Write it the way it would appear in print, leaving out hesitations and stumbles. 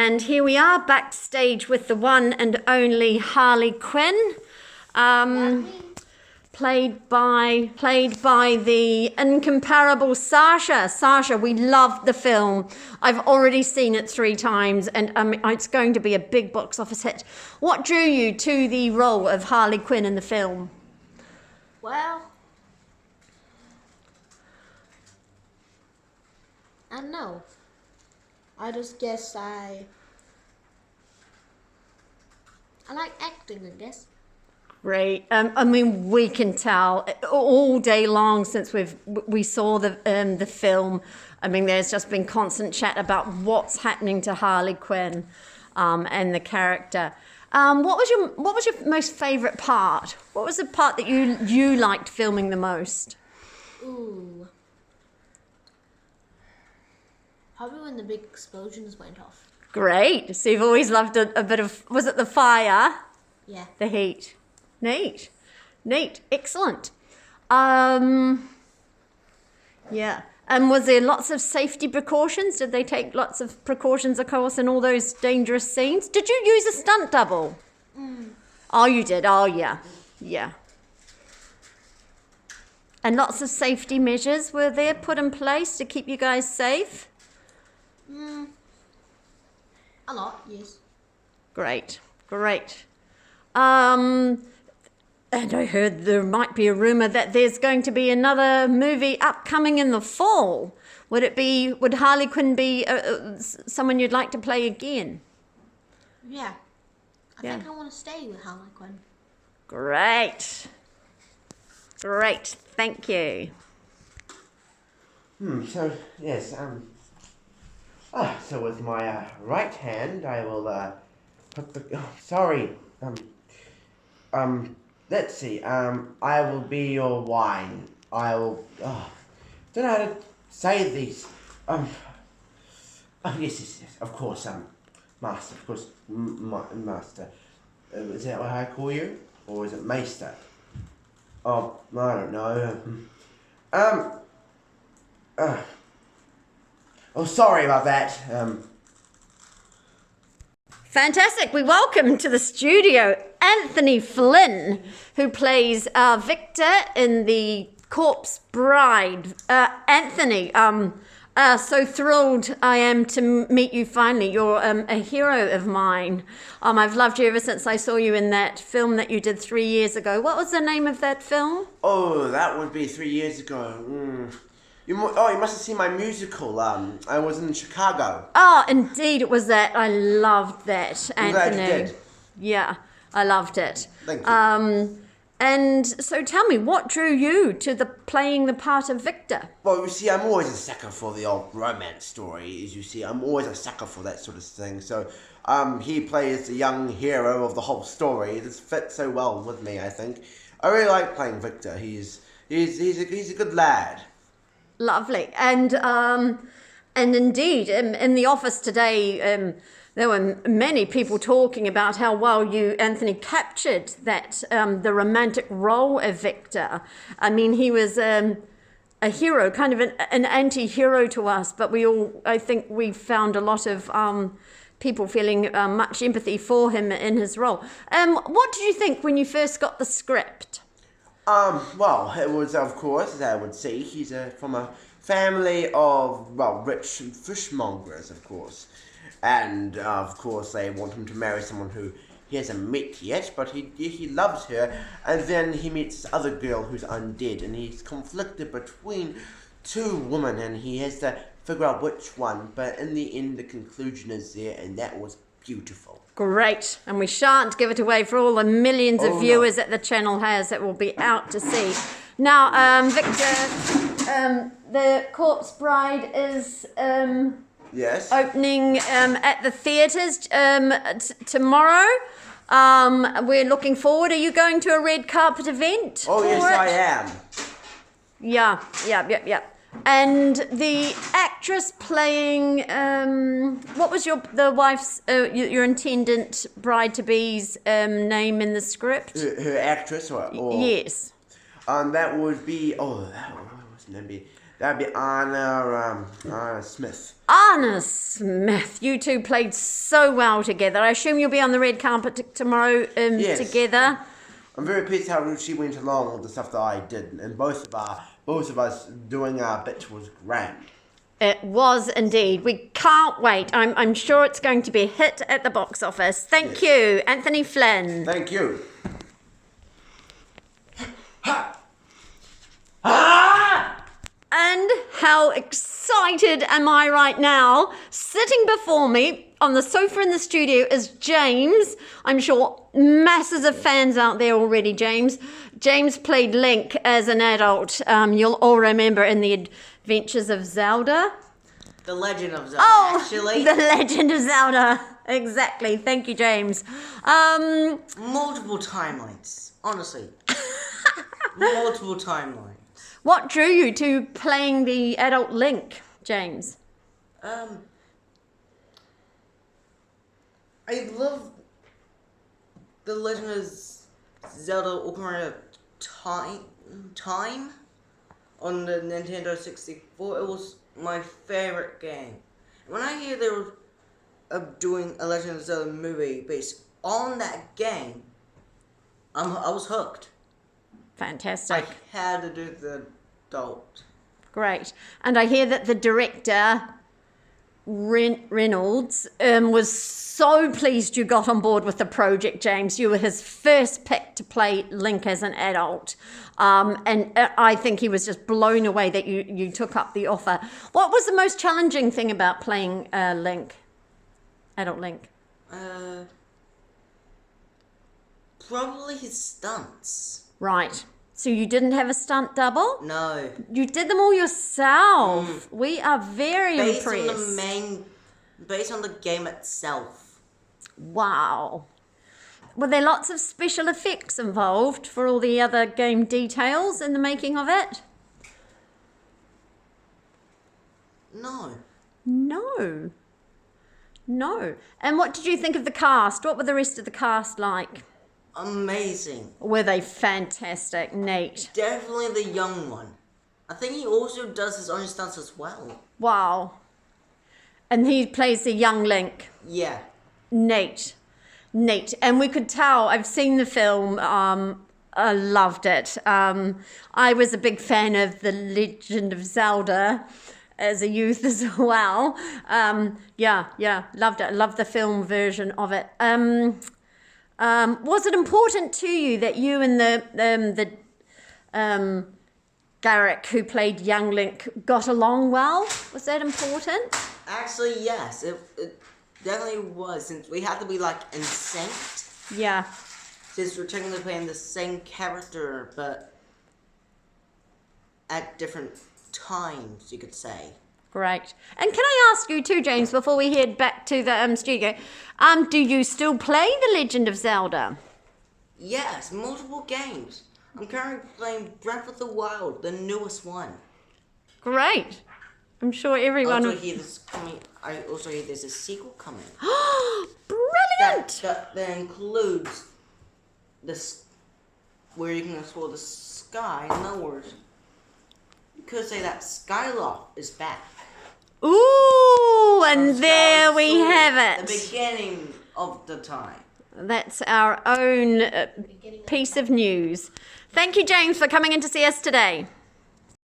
And here we are backstage with the one and only Harley Quinn, played by the incomparable Sasha. Sasha, we loved the film. I've already seen it 3 times, and it's going to be a big box office hit. What drew you to the role of Harley Quinn in the film? Well, I don't know. I just guess I like acting, I guess. Great. I mean, we can tell all day long since we saw the film. I mean, there's just been constant chat about what's happening to Harley Quinn, and the character. What was your most favourite part? What was the part that you liked filming the most? Ooh. Probably when the big explosions went off. Great. So you've always loved a bit of, was it the fire? Yeah. The heat. Neat. Excellent. Yeah. And was there lots of safety precautions? Did they take lots of precautions, of course, in all those dangerous scenes? Did you use a stunt double? Oh, you did. Oh, yeah. Yeah. And lots of safety measures were there put in place to keep you guys safe? A lot, yes. Great. And I heard there might be a rumour that there's going to be another movie upcoming in the fall. Would Harley Quinn be someone you'd like to play again? Yeah. I think I want to stay with Harley Quinn. Great. Thank you. So, yes, so with my right hand, I will put the. Oh, sorry. Let's see. I will be your wine. I will. Don't know how to say these. Yes. Of course. Master. Of course. Master. Is that what I call you, or is it Maester? Oh, I don't know. Oh, sorry about that. Fantastic. We welcome to the studio Anthony Flynn, who plays Victor in The Corpse Bride. Anthony, so thrilled I am to meet you finally. You're a hero of mine. I've loved you ever since I saw you in that film that you did 3 years ago. What was the name of that film? Oh, that would be 3 years ago. You must have seen my musical. I was in Chicago. Oh, indeed, it was that. I loved that, I'm Anthony. glad you did. Yeah, I loved it. Thank you. And so tell me, what drew you to playing the part of Victor? Well, you see, I'm always a sucker for the old romance story. As you see, I'm always a sucker for that sort of thing. So, he plays the young hero of the whole story. It just fits so well with me, I think. I really like playing Victor. He's a good lad. Lovely. And indeed, in the office today, there were many people talking about how well you, Anthony, captured that, the romantic role of Victor. I mean, he was a hero, kind of an anti-hero to us, but I think we found a lot of people feeling much empathy for him in his role. What did you think when you first got the script? Well, it was, of course, as I would say, he's from a family of, rich fishmongers, of course. And, of course, they want him to marry someone who he hasn't met yet, but he loves her. And then he meets this other girl who's undead, and he's conflicted between 2 women, and he has to figure out which one. But in the end, the conclusion is there, and that was beautiful. Great. And we shan't give it away for all the millions of viewers that the channel has that will be out to see. Now, Victor, The Corpse Bride is Yes. opening at the theatres tomorrow. We're looking forward. Are you going to a red carpet event? Oh, yes, for it? I am. Yeah. And the actress playing, what was your wife's, your intendant bride-to-be's name in the script? Her actress, or Yes. that would be, what's her name be? That'd be Anna Smith. Anna Smith, you two played so well together. I assume you'll be on the red carpet tomorrow Yes. together. I'm very pleased how she went along with the stuff that I did, and both of us doing our bit was grand. It was indeed. We can't wait. I'm sure it's going to be a hit at the box office. Thank you, Anthony Flynn. Thank you. And how excited am I right now? Sitting before me on the sofa in the studio is James. I'm sure masses of fans out there already, James. James played Link as an adult. You'll all remember in the Adventures of Zelda. The Legend of Zelda, Oh, actually. The Legend of Zelda. Exactly. Thank you, James. Multiple timelines, honestly. Multiple timelines. What drew you to playing the adult Link, James? I love The Legend of Zelda Ocarina of Time on the Nintendo 64. It was my favorite game. When I hear they were doing a Legend of Zelda movie based on that game, I was hooked. Fantastic. I had to do the adult. Great. And I hear that the director, Reynolds, was so pleased you got on board with the project, James. You were his first pick to play Link as an adult. And I think he was just blown away that you took up the offer. What was the most challenging thing about playing Link, adult Link? Probably his stunts. Right. So you didn't have a stunt double? No. You did them all yourself. We are very impressed. Based on the game itself. Wow. Were there lots of special effects involved for all the other game details in the making of it? No. No. No. And what did you think of the cast? What were the rest of the cast like? Amazing. Were they fantastic? Neat. Definitely the young one. I think he also does his own stunts as well. Wow. And he plays the young Link. Yeah. Neat. Neat. And we could tell, I've seen the film, I loved it. I was a big fan of The Legend of Zelda as a youth as well. Yeah, loved it. Loved the film version of it. Was it important to you that you and the Garrick, who played young Link, got along well? Was that important? Actually, yes. It definitely was. Since we have to be like in sync. Yeah. Since we're technically playing the same character, but at different times, you could say. Great. And can I ask you too, James, before we head back to the studio, do you still play The Legend of Zelda? Yes, multiple games. I'm currently playing Breath of the Wild, the newest one. Great. I'm sure everyone... I also hear there's a sequel coming. Brilliant! That includes this, where you can explore the sky. In other words, you could say that Skyloft is back. Ooh, and there we have The it. beginning of the time. That's our own piece of news. Thank you, James, for coming in to see us today.